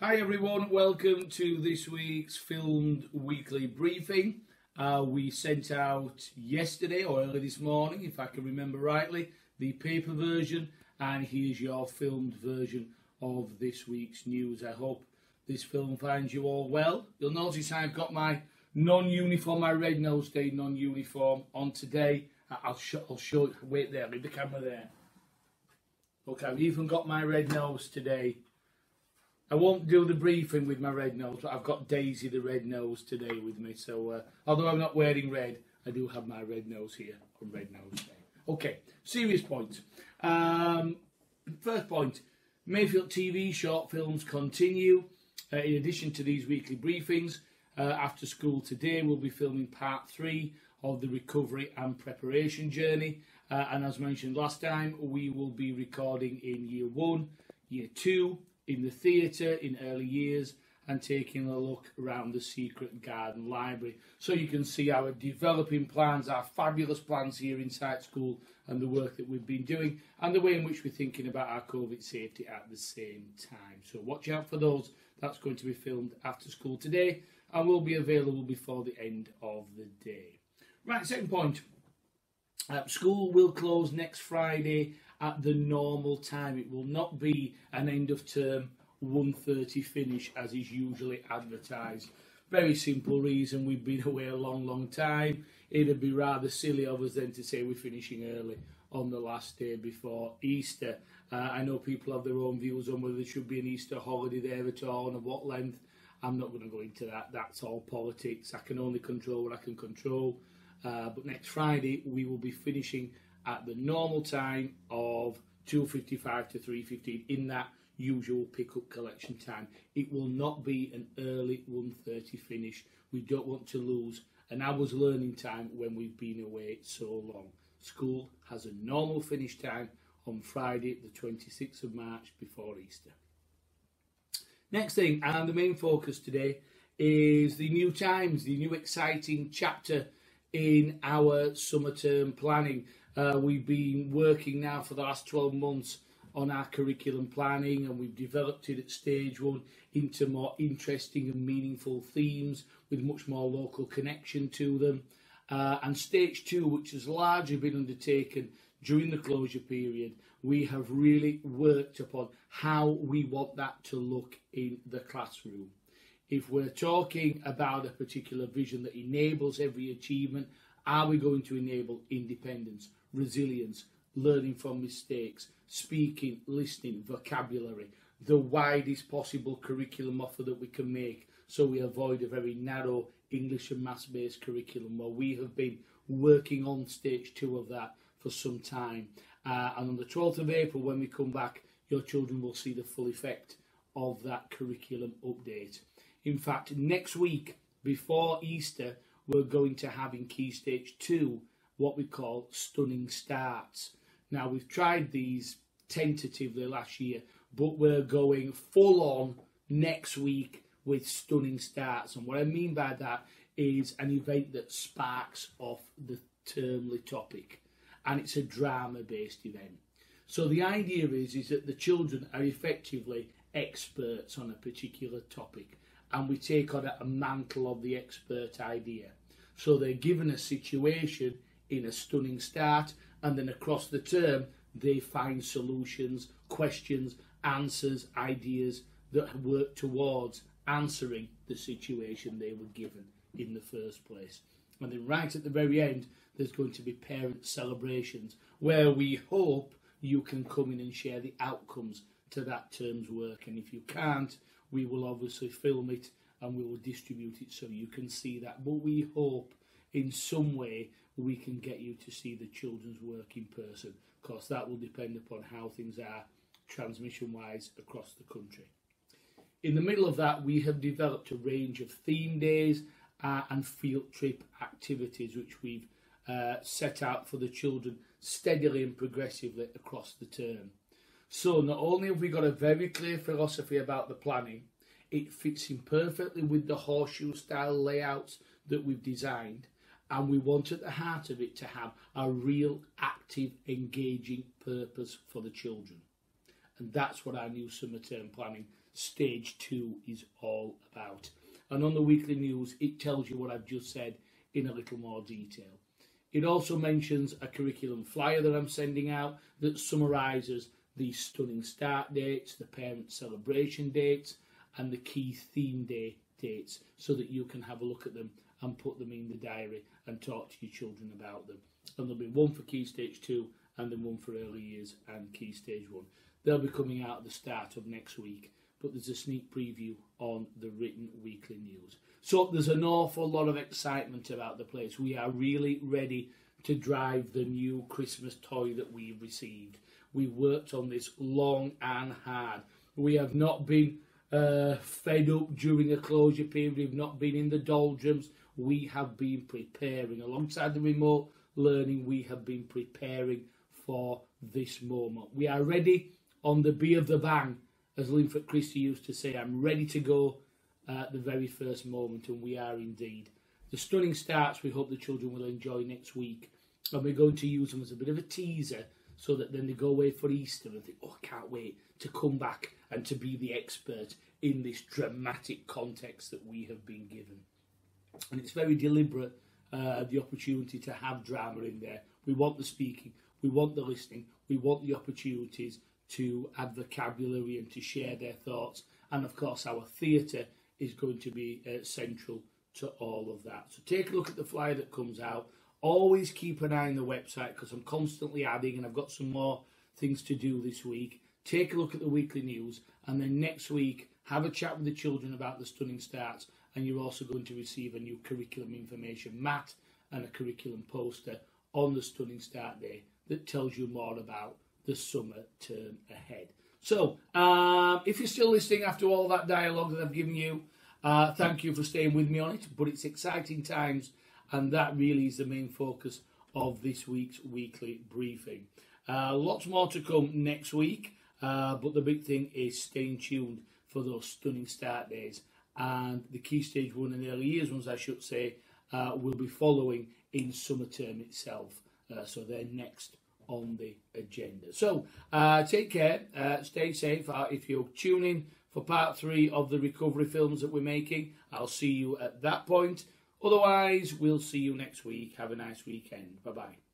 Hi everyone, welcome to this week's filmed weekly briefing. We sent out yesterday or early this morning, if I can remember rightly, the paper version, and here's your filmed version of this week's news. I hope this film finds you all well. You'll notice I've got my non-uniform, my Red Nose Day non-uniform on today. I'll show you. Wait there, leave the camera there. Look, I've even got my red nose today. I won't do the briefing with my red nose, but I've got Daisy the red nose today with me. So, although I'm not wearing red, I do have my red nose here on Red Nose Day. Okay, serious point. First point, Mayfield TV short films continue. In addition to these weekly briefings, after school today we'll be filming part 3 of the recovery and preparation journey. And as mentioned last time, we will be recording in Year 1, Year 2, in the theatre in early years, and taking a look around the Secret Garden Library. So you can see our developing plans, our fabulous plans here inside school, and the work that we've been doing, and the way in which we're thinking about our COVID safety at the same time. So watch out for those. That's going to be filmed after school today, and will be available before the end of the day. Right, second point. School will close next Friday at the normal time. It will not be an end of term 1:30 finish as is usually advertised. Very simple reason, we've been away a long time. It'd be rather silly of us then to say we're finishing early on the last day before Easter. I know people have their own views on whether there should be an Easter holiday there at all and at what length. I'm not going to go into that. That's all politics. I can only control what I can control. But next Friday we will be finishing at the normal time of 2:55 to 3:15 in that usual pick-up collection time. It will not be an early 1:30 finish. We don't want to lose an hour's learning time when we've been away so long. School has a normal finish time on Friday the 26th of March before Easter. Next thing, and the main focus today, is the new times, the new exciting chapter in our summer term planning. We've been working now for the last 12 months on our curriculum planning, and we've developed it at stage 1 into more interesting and meaningful themes with much more local connection to them. And stage 2, which has largely been undertaken during the closure period, we have really worked upon how we want that to look in the classroom. If we're talking about a particular vision that enables every achievement, are we going to enable independence, resilience, learning from mistakes, speaking, listening, vocabulary, the widest possible curriculum offer that we can make, so we avoid a very narrow English and maths-based curriculum? Well, we have been working on stage 2 of that for some time. And on the 12th of April, when we come back, your children will see the full effect of that curriculum update. In fact, next week, before Easter, we're going to have in Key Stage 2 what we call stunning starts. Now, we've tried these tentatively last year, but we're going full on next week with stunning starts. And what I mean by that is an event that sparks off the termly topic, and it's a drama-based event. So the idea is that the children are effectively experts on a particular topic, and we take on a mantle of the expert idea. So they're given a situation in a stunning start, and then across the term they find solutions, questions, answers, ideas that work towards answering the situation they were given in the first place. And then right at the very end, there's going to be parent celebrations where we hope you can come in and share the outcomes to that term's work. And if you can't, we will obviously film it and we will distribute it so you can see that. But we hope in some way we can get you to see the children's work in person, because that will depend upon how things are transmission-wise across the country. In the middle of that, we have developed a range of theme days and field trip activities which we've set out for the children steadily and progressively across the term. So not only have we got a very clear philosophy about the planning, it fits in perfectly with the horseshoe style layouts that we've designed, and we want at the heart of it to have a real active, engaging purpose for the children. And that's what our new summer term planning Stage 2 is all about. And on the weekly news, it tells you what I've just said in a little more detail. It also mentions a curriculum flyer that I'm sending out that summarises the stunning start dates, the parent celebration dates, and the key theme day dates, so that you can have a look at them and put them in the diary and talk to your children about them. And there'll be one for Key Stage 2 and then one for early years and Key Stage 1. They'll be coming out at the start of next week, but there's a sneak preview on the written weekly news. So there's an awful lot of excitement about the place. We are really ready to drive the new Christmas toy that we've received. We worked on this long and hard. We have not been fed up during a closure period. We've not been in the doldrums. We have been preparing. Alongside the remote learning, we have been preparing for this moment. We are ready on the B of the bang, as Linford Christie used to say. I'm ready to go at the very first moment, and we are indeed. The stunning starts we hope the children will enjoy next week, and we're going to use them as a bit of a teaser, so that then they go away for Easter and think, oh, I can't wait to come back and to be the expert in this dramatic context that we have been given. And it's very deliberate, the opportunity to have drama in there. We want the speaking, we want the listening, we want the opportunities to add vocabulary and to share their thoughts. And of course, our theatre is going to be central to all of that. So take a look at the flyer that comes out. Always keep an eye on the website, because I'm constantly adding, and I've got some more things to do this week. Take a look at the weekly news, and then next week have a chat with the children about the stunning starts, and you're also going to receive a new curriculum information mat and a curriculum poster on the stunning start day that tells you more about the summer term ahead. So if you're still listening after all that dialogue that I've given you, thank you for staying with me on it. But it's exciting times, and that really is the main focus of this week's weekly briefing. Lots more to come next week, but the big thing is staying tuned for those stunning start days. And the Key Stage 1 and early years ones, I should say, will be following in summer term itself. So they're next on the agenda. So take care, stay safe. If you're tuning for part 3 of the recovery films that we're making, I'll see you at that point. Otherwise, we'll see you next week. Have a nice weekend. Bye-bye.